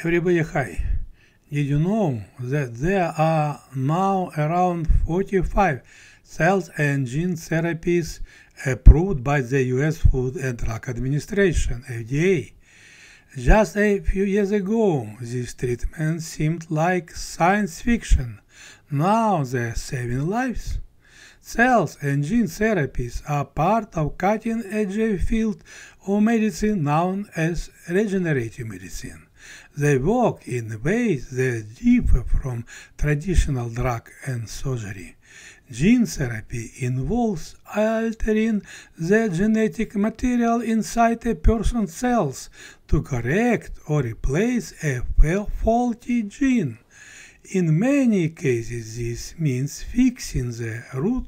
Everybody, hi. Did you know that there are now around 45 cell and gene therapies approved by the US Food and Drug Administration, FDA? Just a few years ago, these treatments seemed like science fiction. Now they're saving lives. Cells and gene therapies are part of cutting-edge field of medicine known as regenerative medicine. They work in ways that differ from traditional drug and surgery. Gene therapy involves altering the genetic material inside a person's cells to correct or replace a faulty gene. In many cases, this means fixing the root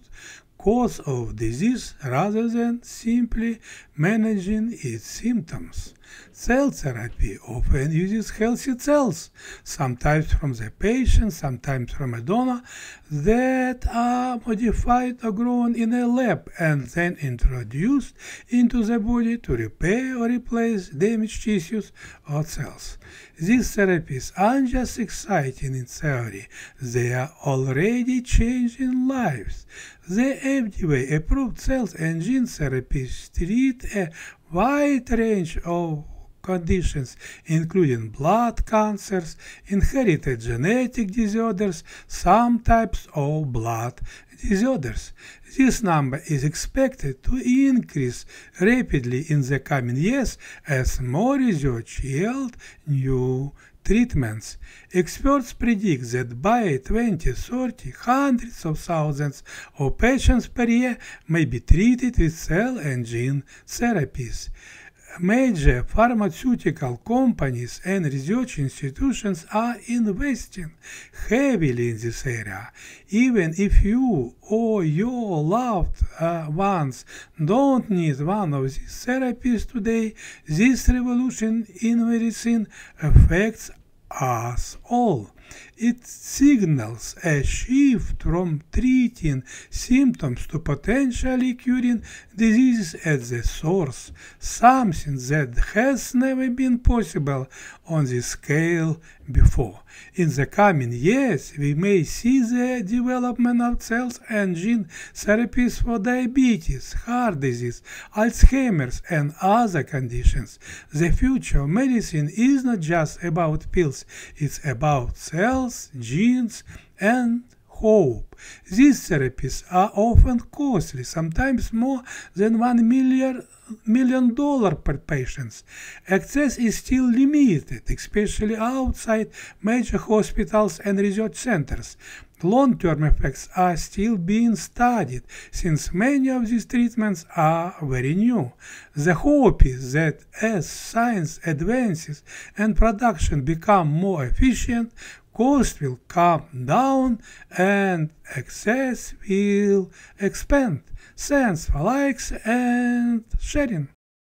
cause of disease rather than simply managing its symptoms. Cell therapy often uses healthy cells, sometimes from the patient, sometimes from a donor, that are modified or grown in a lab and then introduced into the body to repair or replace damaged tissues or cells. These therapies aren't just exciting in theory, they are already changing lives. The FDA-approved cell and gene therapies treat a wide range of conditions, including blood cancers, inherited genetic disorders, some types of blood disorders. This number is expected to increase rapidly in the coming years as more research yields new treatments. Experts predict that by 2030, hundreds of thousands of patients per year may be treated with cell and gene therapies. Major pharmaceutical companies and research institutions are investing heavily in this area. Even if you or your loved ones don't need one of these therapies today, this revolution in medicine affects us all. It signals a shift from treating symptoms to potentially curing diseases at the source, something that has never been possible on this scale before. In the coming years, we may see the development of cells and gene therapies for diabetes, heart disease, Alzheimer's, and other conditions. The future of medicine is not just about pills, it's about cells, genes, and hope. These therapies are often costly, sometimes more than $1 million per patient. Access is still limited, especially outside major hospitals and research centers. Long-term effects are still being studied, since many of these treatments are very new. The hope is that as science advances and production become more efficient, costs will come down and access will expand. Thanks for likes and sharing.